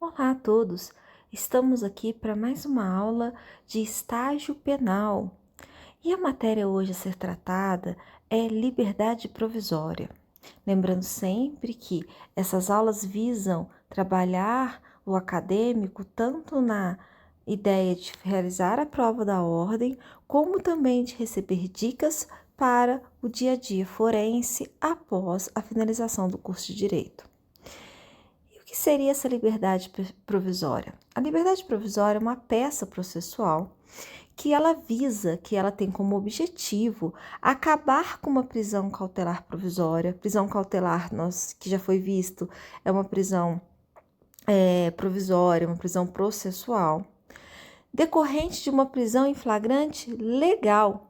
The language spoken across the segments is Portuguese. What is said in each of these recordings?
Olá a todos! Estamos aqui para mais uma aula de estágio penal. E a matéria hoje a ser tratada é liberdade provisória. Lembrando sempre que essas aulas visam trabalhar o acadêmico tanto na ideia de realizar a prova da ordem, como também de receber dicas para o dia a dia forense após a finalização do curso de Direito. O que seria essa liberdade provisória? A liberdade provisória é uma peça processual que ela tem como objetivo acabar com uma prisão cautelar provisória. Prisão cautelar, que já foi visto, é uma prisão provisória, uma prisão processual, decorrente de uma prisão em flagrante legal.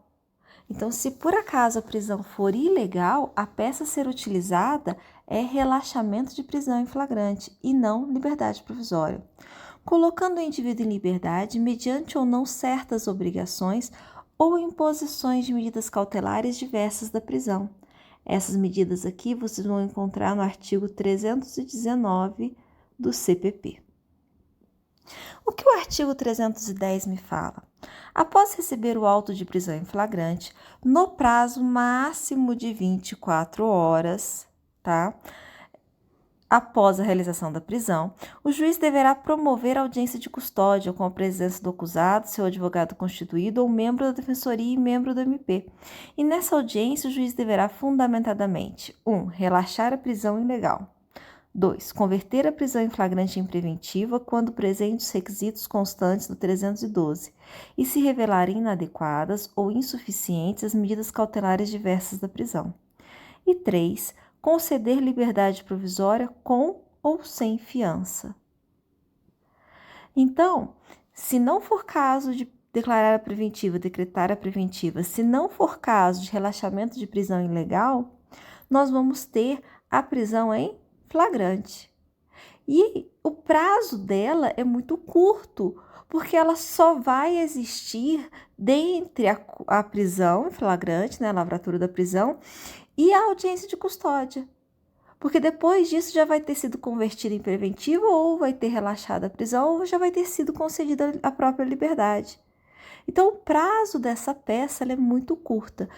Então, se por acaso a prisão for ilegal, a peça a ser utilizada é relaxamento de prisão em flagrante e não liberdade provisória, colocando o indivíduo em liberdade mediante ou não certas obrigações ou imposições de medidas cautelares diversas da prisão. Essas medidas aqui vocês vão encontrar no artigo 319 do CPP. O que o artigo 310 me fala? Após receber o auto de prisão em flagrante, no prazo máximo de 24 horas, após a realização da prisão, o juiz deverá promover a audiência de custódia com a presença do acusado, seu advogado constituído ou membro da defensoria e membro do MP. E nessa audiência, o juiz deverá fundamentadamente 1. Relaxar a prisão ilegal. 2. Converter a prisão em flagrante em preventiva quando presentes os requisitos constantes do 312 e se revelarem inadequadas ou insuficientes as medidas cautelares diversas da prisão. E 3. Conceder liberdade provisória com ou sem fiança. Então, se não for caso de declarar a preventiva, decretar a preventiva, se não for caso de relaxamento de prisão ilegal, nós vamos ter a prisão em flagrante. E o prazo dela é muito curto, porque ela só vai existir dentre a prisão em flagrante, a lavratura da prisão, e a audiência de custódia. Porque depois disso já vai ter sido convertida em preventiva, ou vai ter relaxado a prisão, ou já vai ter sido concedida a própria liberdade. Então, o prazo dessa peça é muito curta.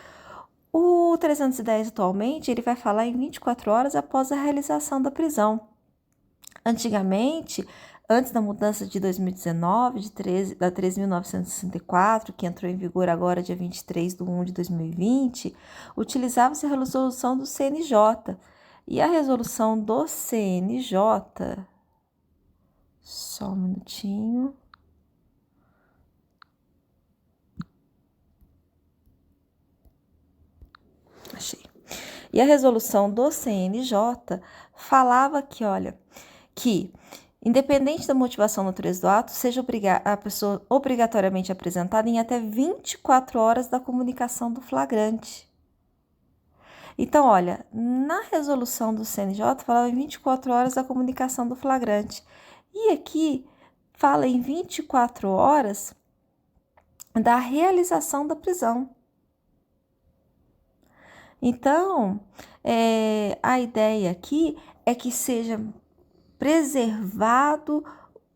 O 310 atualmente, ele vai falar em 24 horas após a realização da prisão. Antigamente, antes da mudança de 2019, da 13.964, que entrou em vigor agora dia 23 de 1 de 2020, utilizava-se a resolução do CNJ. E a resolução do CNJ, só um minutinho. Achei. E a resolução do CNJ falava que, independente da motivação natureza do ato, seja a pessoa obrigatoriamente apresentada em até 24 horas da comunicação do flagrante. Então, na resolução do CNJ falava em 24 horas da comunicação do flagrante. E aqui fala em 24 horas da realização da prisão. Então, a ideia aqui é que seja preservado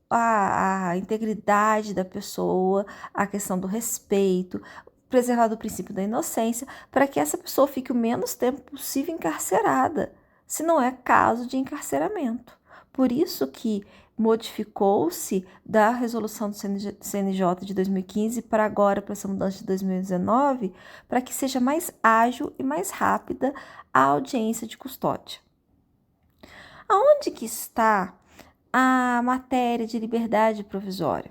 a integridade da pessoa, a questão do respeito, preservado o princípio da inocência, para que essa pessoa fique o menos tempo possível encarcerada, se não é caso de encarceramento. Por isso que modificou-se da resolução do CNJ de 2015 para agora, para essa mudança de 2019, para que seja mais ágil e mais rápida a audiência de custódia. Aonde que está a matéria de liberdade provisória?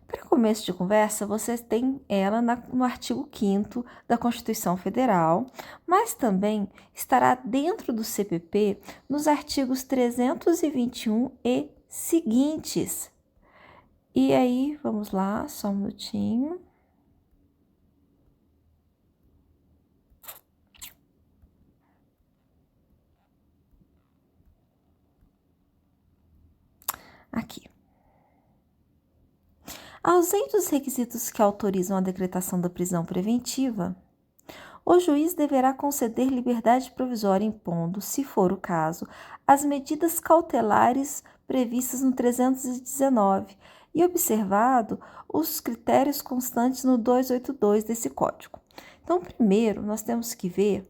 Para começo de conversa, vocês têm ela no artigo 5º da Constituição Federal, mas também estará dentro do CPP nos artigos 321 e seguintes. E aí, vamos lá, só um minutinho. Aqui. Ausente os requisitos que autorizam a decretação da prisão preventiva, o juiz deverá conceder liberdade provisória impondo, se for o caso, as medidas cautelares previstas no 319 e observado os critérios constantes no 282 desse código. Então, primeiro, nós temos que ver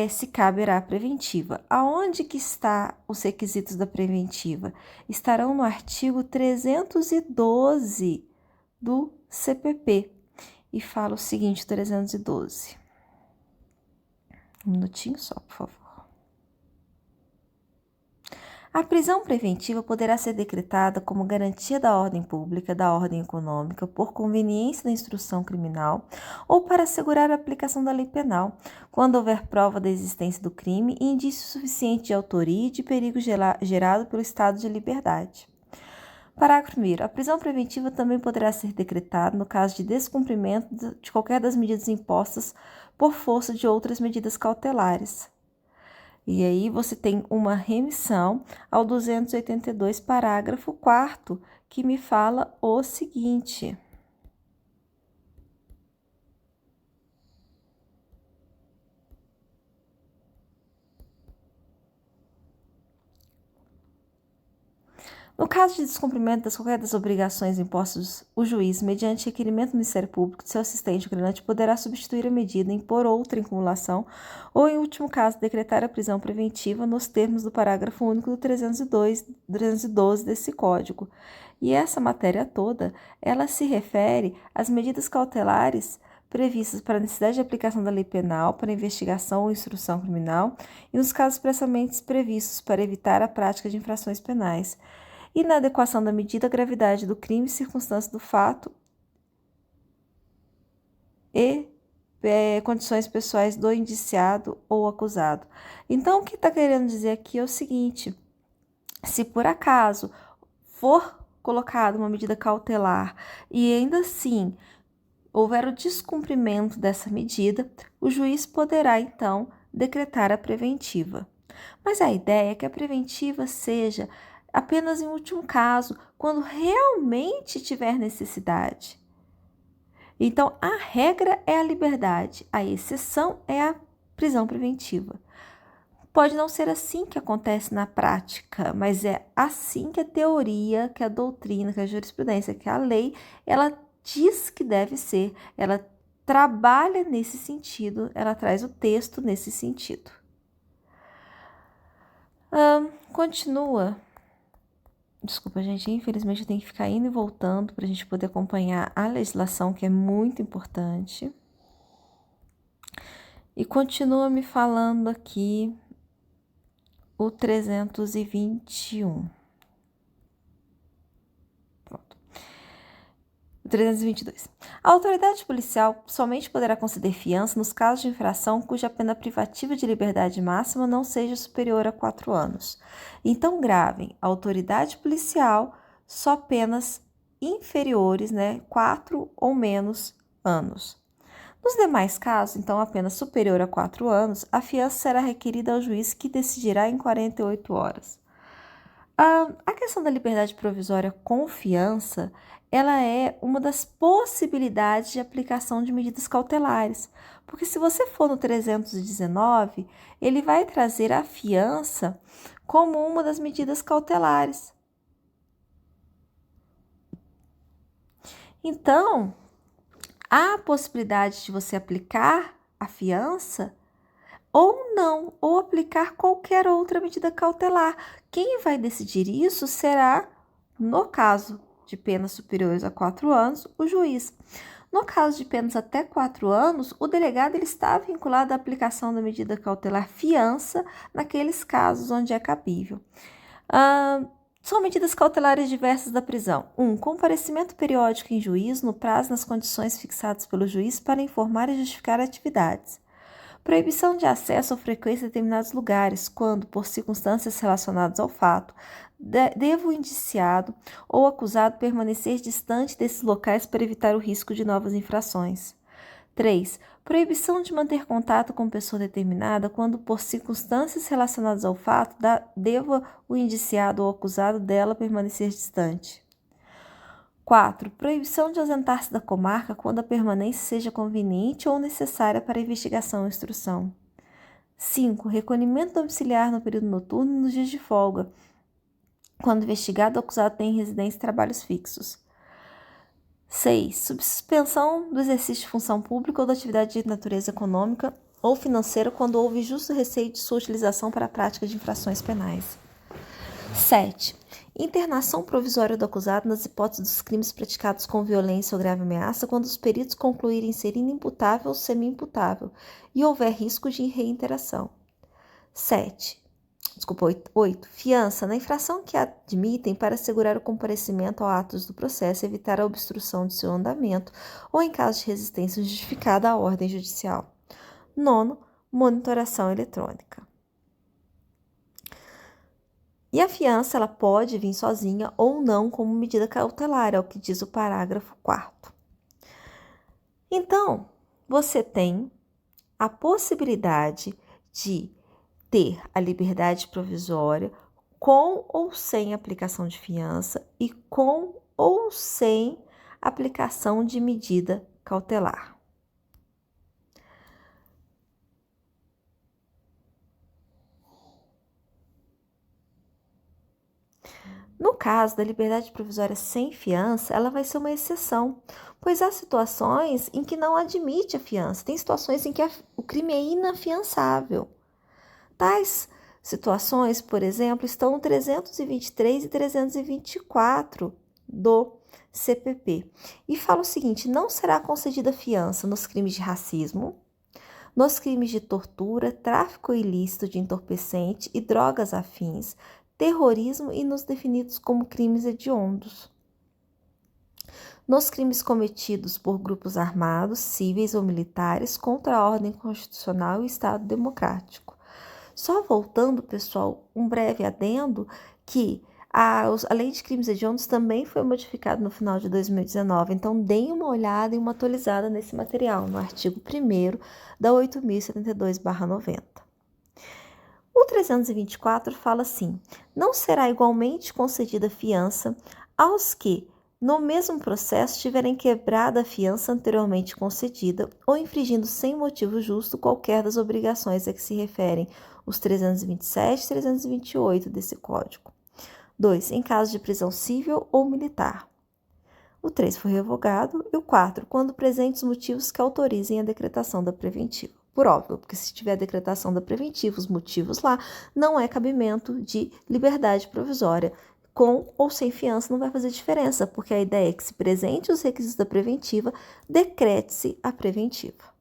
se caberá a preventiva. Aonde que está os requisitos da preventiva? Estarão no artigo 312 do CPP. E fala o seguinte, 312. Um minutinho só, por favor. A prisão preventiva poderá ser decretada como garantia da ordem pública, da ordem econômica, por conveniência da instrução criminal ou para assegurar a aplicação da lei penal, quando houver prova da existência do crime e indício suficiente de autoria e de perigo gerado pelo estado de liberdade. Parágrafo 1º. A prisão preventiva também poderá ser decretada no caso de descumprimento de qualquer das medidas impostas por força de outras medidas cautelares. E aí você tem uma remissão ao 282, parágrafo 4º, que me fala o seguinte. No caso de descumprimento de qualquer das obrigações impostas, o juiz, mediante requerimento do Ministério Público, de seu assistente ou querelante, poderá substituir a medida, impor outra em cumulação ou, em último caso, decretar a prisão preventiva nos termos do parágrafo único do 312 desse Código. E essa matéria toda, ela se refere às medidas cautelares previstas para a necessidade de aplicação da lei penal, para investigação ou instrução criminal e nos casos expressamente previstos para evitar a prática de infrações penais. E na adequação da medida à gravidade do crime, circunstâncias do fato e condições pessoais do indiciado ou acusado. Então, o que está querendo dizer aqui é o seguinte: se por acaso for colocada uma medida cautelar e ainda assim houver o descumprimento dessa medida, o juiz poderá, então, decretar a preventiva. Mas a ideia é que a preventiva seja apenas em último caso, quando realmente tiver necessidade. Então, a regra é a liberdade, a exceção é a prisão preventiva. Pode não ser assim que acontece na prática, mas é assim que a teoria, que a doutrina, que a jurisprudência, que a lei, ela diz que deve ser, ela trabalha nesse sentido, ela traz o texto nesse sentido. Continua. Desculpa, gente, infelizmente eu tenho que ficar indo e voltando para a gente poder acompanhar a legislação, que é muito importante. E continua me falando aqui o 321. Pronto. O 322. A autoridade policial somente poderá conceder fiança nos casos de infração cuja pena privativa de liberdade máxima não seja superior a 4 anos. Então, gravem, a autoridade policial só penas inferiores, 4 ou menos anos. Nos demais casos, então, a pena superior a 4 anos, a fiança será requerida ao juiz que decidirá em 48 horas. A questão da liberdade provisória com fiança, ela é uma das possibilidades de aplicação de medidas cautelares. Porque se você for no 319, ele vai trazer a fiança como uma das medidas cautelares. Então, há a possibilidade de você aplicar a fiança ou não, ou aplicar qualquer outra medida cautelar. Quem vai decidir isso será, no caso de penas superiores a 4 anos, o juiz. No caso de penas até 4 anos, o delegado ele está vinculado à aplicação da medida cautelar fiança naqueles casos onde é cabível. São medidas cautelares diversas da prisão. 1. Comparecimento periódico em juízo no prazo e nas condições fixadas pelo juiz para informar e justificar atividades. Proibição de acesso ou frequência a determinados lugares, quando, por circunstâncias relacionadas ao fato, deva o indiciado ou acusado permanecer distante desses locais para evitar o risco de novas infrações. 3. Proibição de manter contato com pessoa determinada, quando, por circunstâncias relacionadas ao fato, deva o indiciado ou acusado dela permanecer distante. 4. Proibição de ausentar-se da comarca quando a permanência seja conveniente ou necessária para a investigação ou instrução. 5. Recolhimento domiciliar no período noturno e nos dias de folga, quando investigado ou acusado tem residência e trabalhos fixos. 6. Suspensão do exercício de função pública ou da atividade de natureza econômica ou financeira quando houve justo receio de sua utilização para a prática de infrações penais. 7. Internação provisória do acusado nas hipóteses dos crimes praticados com violência ou grave ameaça quando os peritos concluírem ser inimputável ou semi-imputável e houver risco de reiteração. 8. Fiança, na infração que admitem para assegurar o comparecimento a atos do processo e evitar a obstrução de seu andamento ou em caso de resistência justificada à ordem judicial. 9. Monitoração eletrônica. E a fiança, ela pode vir sozinha ou não como medida cautelar, é o que diz o parágrafo 4º. Então, você tem a possibilidade de ter a liberdade provisória com ou sem aplicação de fiança e com ou sem aplicação de medida cautelar. No caso da liberdade provisória sem fiança, ela vai ser uma exceção, pois há situações em que não admite a fiança, tem situações em que o crime é inafiançável. Tais situações, por exemplo, estão no 323 e 324 do CPP. E fala o seguinte: não será concedida fiança nos crimes de racismo, nos crimes de tortura, tráfico ilícito de entorpecente e drogas afins, terrorismo e nos definidos como crimes hediondos. Nos crimes cometidos por grupos armados, civis ou militares contra a ordem constitucional e o Estado democrático. Só voltando, pessoal, um breve adendo que a lei de crimes hediondos também foi modificada no final de 2019, então deem uma olhada e uma atualizada nesse material, no artigo 1º da 8.072/90. O 324 fala assim: não será igualmente concedida fiança aos que, no mesmo processo, tiverem quebrado a fiança anteriormente concedida ou infringindo sem motivo justo qualquer das obrigações a que se referem os 327 e 328 desse Código. 2. Em caso de prisão civil ou militar. O 3 foi revogado. E o 4, quando presentes motivos que autorizem a decretação da preventiva. Por óbvio, porque se tiver a decretação da preventiva, os motivos lá, não é cabimento de liberdade provisória. Com ou sem fiança não vai fazer diferença, porque a ideia é que se presente os requisitos da preventiva, decrete-se a preventiva.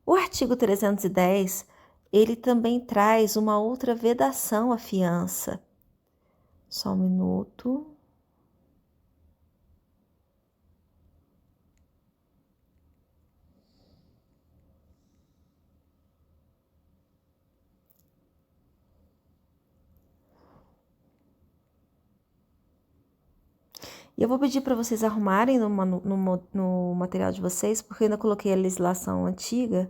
O artigo 310, ele também traz uma outra vedação à fiança. Só um minuto. E eu vou pedir para vocês arrumarem no material de vocês, porque eu ainda coloquei a legislação antiga,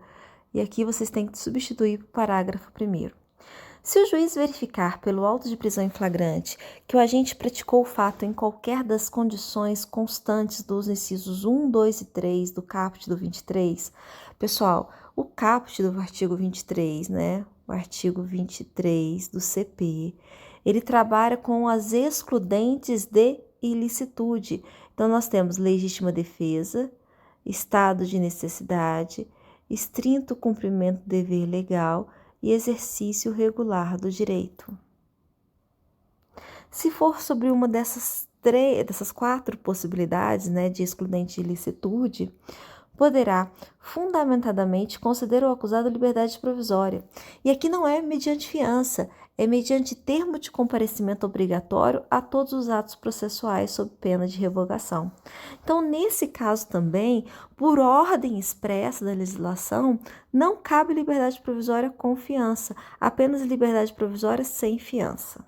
e aqui vocês têm que substituir o parágrafo 1º. Se o juiz verificar pelo auto de prisão em flagrante que o agente praticou o fato em qualquer das condições constantes dos incisos 1, 2 e 3 do caput do 23, pessoal, o caput do artigo 23, né? O artigo 23 do CP, ele trabalha com as excludentes de ilicitude. Então, nós temos legítima defesa, estado de necessidade, estrito cumprimento do dever legal e exercício regular do direito. Se for sobre uma dessas 4 possibilidades, né, de excludente de ilicitude, poderá fundamentadamente conceder ao acusado liberdade provisória. E aqui não é mediante fiança, é mediante termo de comparecimento obrigatório a todos os atos processuais sob pena de revogação. Então, nesse caso também, por ordem expressa da legislação, não cabe liberdade provisória com fiança, apenas liberdade provisória sem fiança.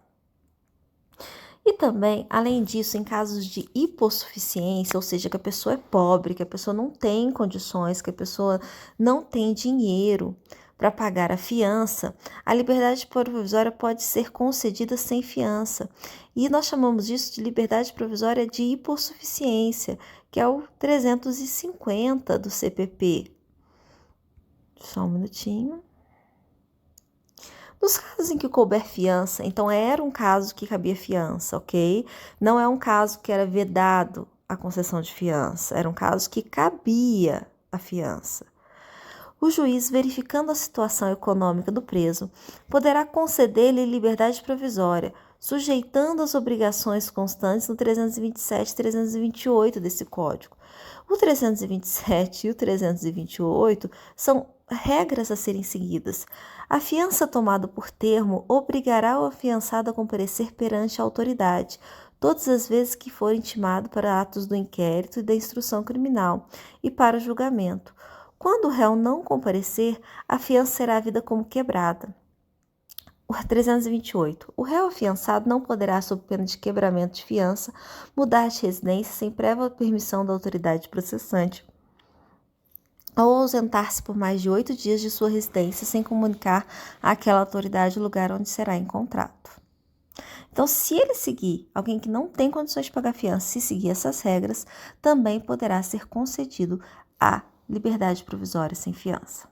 E também, além disso, em casos de hipossuficiência, ou seja, que a pessoa é pobre, que a pessoa não tem condições, que a pessoa não tem dinheiro para pagar a fiança, a liberdade provisória pode ser concedida sem fiança. E nós chamamos disso de liberdade provisória de hipossuficiência, que é o 350 do CPP. Só um minutinho. Nos casos em que couber fiança, então era um caso que cabia fiança, ok? Não é um caso que era vedado a concessão de fiança, era um caso que cabia a fiança. O juiz, verificando a situação econômica do preso, poderá conceder-lhe liberdade provisória, sujeitando as obrigações constantes no 327 e 328 desse Código. O 327 e o 328 são regras a serem seguidas. A fiança tomada por termo obrigará o afiançado a comparecer perante a autoridade, todas as vezes que for intimado para atos do inquérito e da instrução criminal e para o julgamento. Quando o réu não comparecer, a fiança será vida como quebrada. O 328. O réu afiançado não poderá, sob pena de quebramento de fiança, mudar de residência sem prévia permissão da autoridade processante ou ausentar-se por mais de 8 dias de sua residência sem comunicar àquela autoridade o lugar onde será encontrado. Então, se ele seguir, alguém que não tem condições de pagar fiança, se seguir essas regras, também poderá ser concedido a liberdade provisória sem fiança.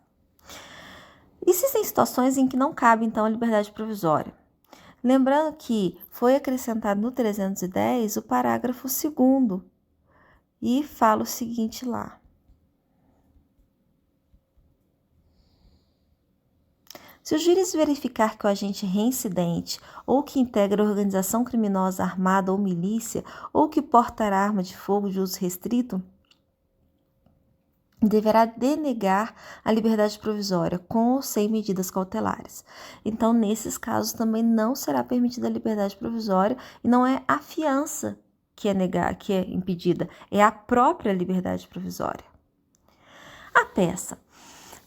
Existem situações em que não cabe, então, a liberdade provisória. Lembrando que foi acrescentado no 310 o parágrafo 2º e fala o seguinte lá. Se o juiz verificar que o agente reincidente ou que integra organização criminosa armada ou milícia ou que portar arma de fogo de uso restrito, deverá denegar a liberdade provisória com ou sem medidas cautelares. Então, nesses casos também não será permitida a liberdade provisória e não é a fiança que é impedida, é a própria liberdade provisória. A peça.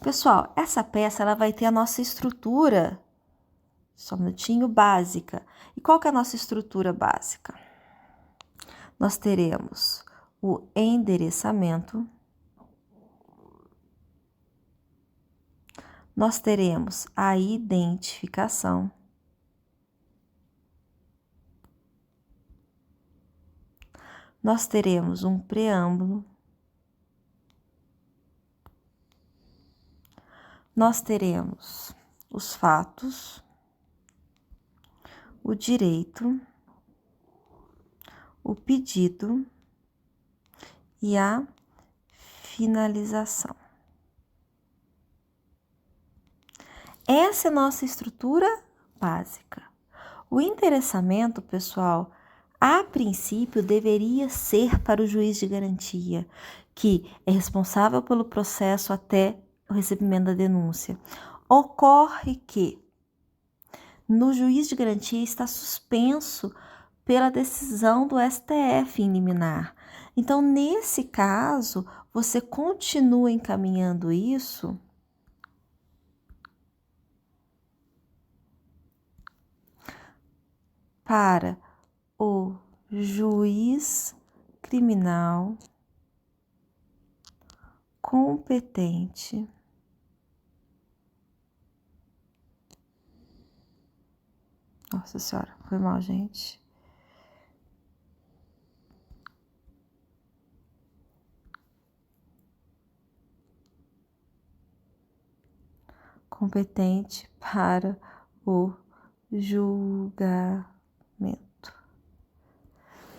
Pessoal, essa peça ela vai ter a nossa estrutura, só um minutinho, básica. E qual que é a nossa estrutura básica? Nós teremos o endereçamento, nós teremos a identificação, nós teremos um preâmbulo, nós teremos os fatos, o direito, o pedido e a finalização. Essa é a nossa estrutura básica. O endereçamento, pessoal, a princípio deveria ser para o juiz de garantia, que é responsável pelo processo até o recebimento da denúncia. Ocorre que no juiz de garantia está suspenso pela decisão do STF em liminar. Então, nesse caso, você continua encaminhando isso para o juiz criminal competente Nossa Senhora, foi mal, gente. Competente para o julgamento.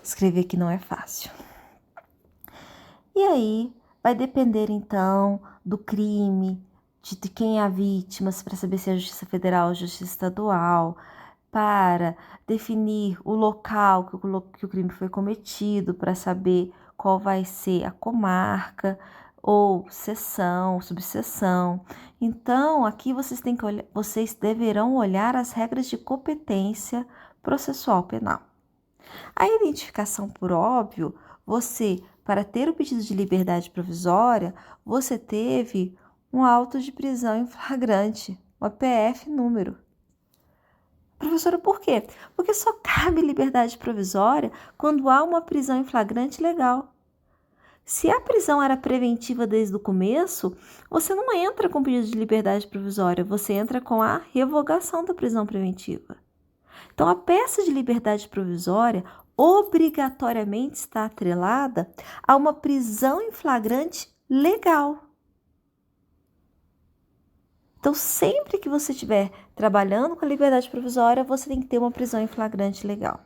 Escrever aqui não é fácil. E aí, vai depender então do crime, de quem é a vítima, para saber se é a Justiça Federal ou a Justiça Estadual, para definir o local que o crime foi cometido, para saber qual vai ser a comarca ou seção, subseção. Então, aqui vocês deverão olhar as regras de competência processual penal. A identificação por óbvio, para ter o pedido de liberdade provisória, você teve um auto de prisão em flagrante, uma PF número. Professora, por quê? Porque só cabe liberdade provisória quando há uma prisão em flagrante legal. Se a prisão era preventiva desde o começo, você não entra com pedido de liberdade provisória, você entra com a revogação da prisão preventiva. Então, a peça de liberdade provisória obrigatoriamente está atrelada a uma prisão em flagrante legal. Então, sempre que você estiver trabalhando com a liberdade provisória, você tem que ter uma prisão em flagrante legal.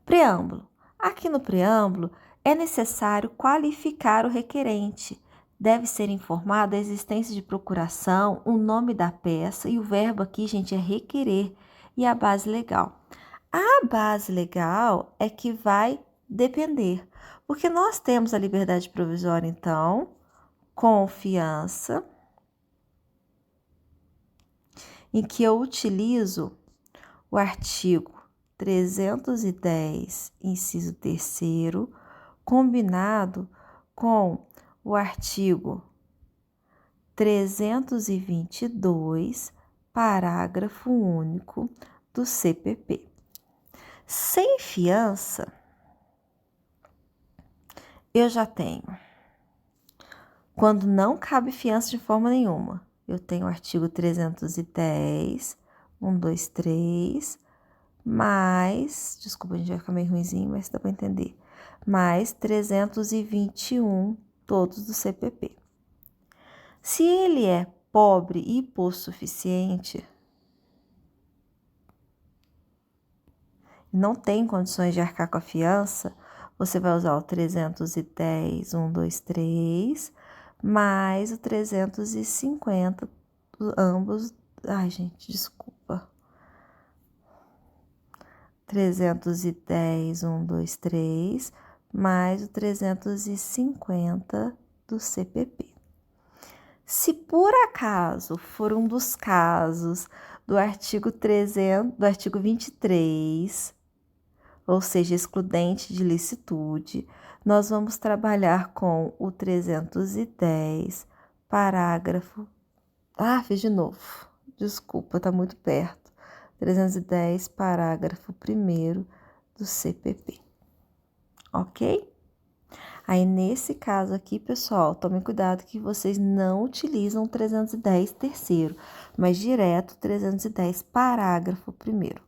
Preâmbulo. Aqui no preâmbulo, é necessário qualificar o requerente. Deve ser informada a existência de procuração, o nome da peça, e o verbo aqui, gente, é requerer, e a base legal. A base legal é que vai depender, porque nós temos a liberdade provisória, então, com fiança, em que eu utilizo o artigo 310, inciso 3º, combinado com o artigo 322, parágrafo único do CPP. Sem fiança, eu já tenho, quando não cabe fiança de forma nenhuma, eu tenho o artigo 310, 1, 2, 3, mais, desculpa, a gente vai ficar meio ruimzinho, mas dá para entender, mais 321, todos do CPP. Se ele é pobre e hipossuficiente, não tem condições de arcar com a fiança, você vai usar o 310, 1, 2, 3, mais o 350, ambos, ai gente, desculpa, 310, 1, 2, 3, mais o 350 do CPP. Se por acaso for um dos casos do artigo 23, ou seja, excludente de licitude, nós vamos trabalhar com o 310, parágrafo... fiz de novo. Desculpa, tá muito perto. 310, parágrafo 1º do CPP. Ok? Aí, nesse caso aqui, pessoal, tomem cuidado que vocês não utilizam o 310 terceiro, mas direto 310 parágrafo 1º.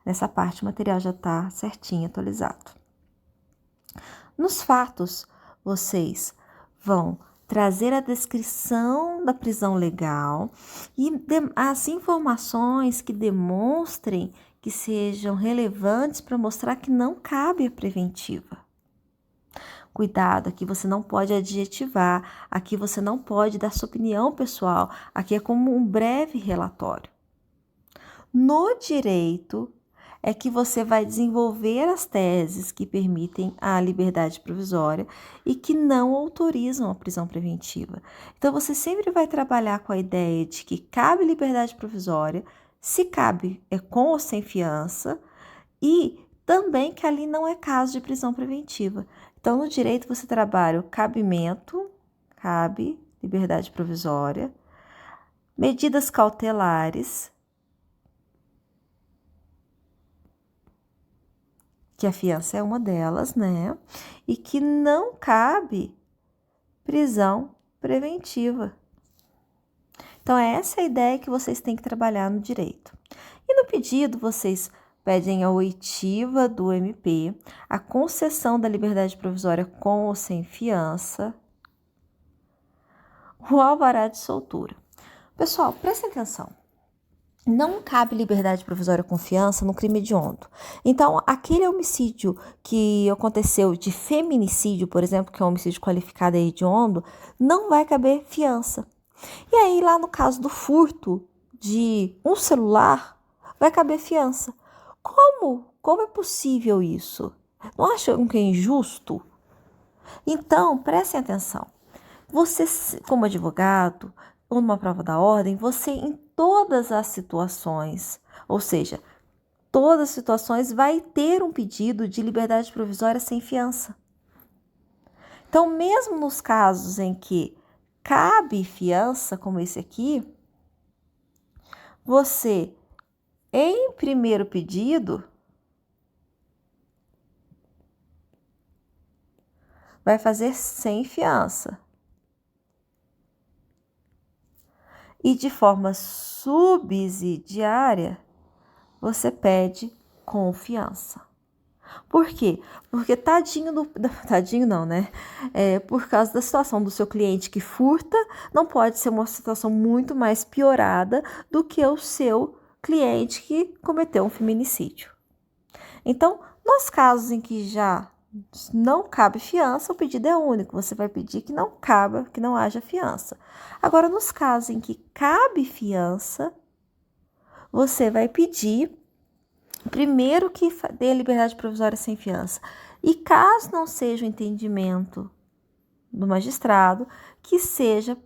Nessa parte, o material já está certinho, atualizado. Nos fatos, vocês vão trazer a descrição da prisão legal e as informações que demonstrem que sejam relevantes para mostrar que não cabe a preventiva. Cuidado, aqui você não pode adjetivar, aqui você não pode dar sua opinião pessoal, aqui é como um breve relatório. No direito, é que você vai desenvolver as teses que permitem a liberdade provisória e que não autorizam a prisão preventiva. Então, você sempre vai trabalhar com a ideia de que cabe liberdade provisória, se cabe, é com ou sem fiança, e também que ali não é caso de prisão preventiva. Então, no direito, você trabalha o cabimento, cabe liberdade provisória, medidas cautelares, que a fiança é uma delas, né? E que não cabe prisão preventiva. Então, essa é a ideia que vocês têm que trabalhar no direito. E no pedido, vocês pedem a oitiva do MP, a concessão da liberdade provisória com ou sem fiança, o alvará de soltura. Pessoal, prestem atenção. Não cabe liberdade provisória com fiança no crime hediondo. Então, aquele homicídio que aconteceu de feminicídio, por exemplo, que é um homicídio qualificado e hediondo, não vai caber fiança. E aí, lá no caso do furto de um celular, vai caber fiança. Como é possível isso? Não acham que é injusto? Então, prestem atenção. Você, como advogado, ou numa prova da ordem, você em todas as situações, ou seja, todas as situações vai ter um pedido de liberdade provisória sem fiança. Então, mesmo nos casos em que cabe fiança, como esse aqui, você, em primeiro pedido, vai fazer sem fiança. E de forma subsidiária, você pede com fiança. Por quê? Porque tadinho do... Tadinho não, né? Por causa da situação do seu cliente que furta, não pode ser uma situação muito mais piorada do que o seu cliente que cometeu um feminicídio. Então, nos casos em que já não cabe fiança, o pedido é único. Você vai pedir que não haja fiança. Agora, nos casos em que cabe fiança, você vai pedir primeiro que dê liberdade provisória sem fiança. E caso não seja o entendimento do magistrado, que seja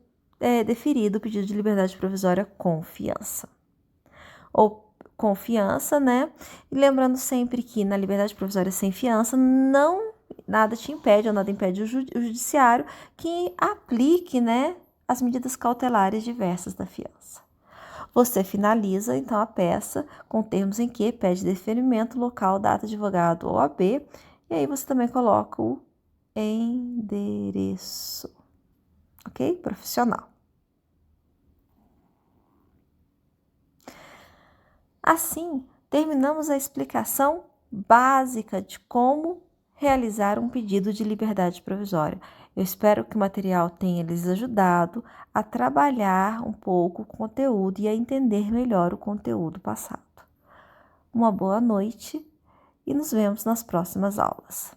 deferido o pedido de liberdade provisória com fiança. Ou com fiança, né? E lembrando sempre que na liberdade provisória sem fiança, nada te impede, ou nada impede o judiciário que aplique, né, as medidas cautelares diversas da fiança. Você finaliza, então, a peça com termos em que pede deferimento, local, data, advogado ou AB, e aí você também coloca o endereço, ok? Profissional. Assim, terminamos a explicação básica de como realizar um pedido de liberdade provisória. Eu espero que o material tenha lhes ajudado a trabalhar um pouco o conteúdo e a entender melhor o conteúdo passado. Uma boa noite e nos vemos nas próximas aulas.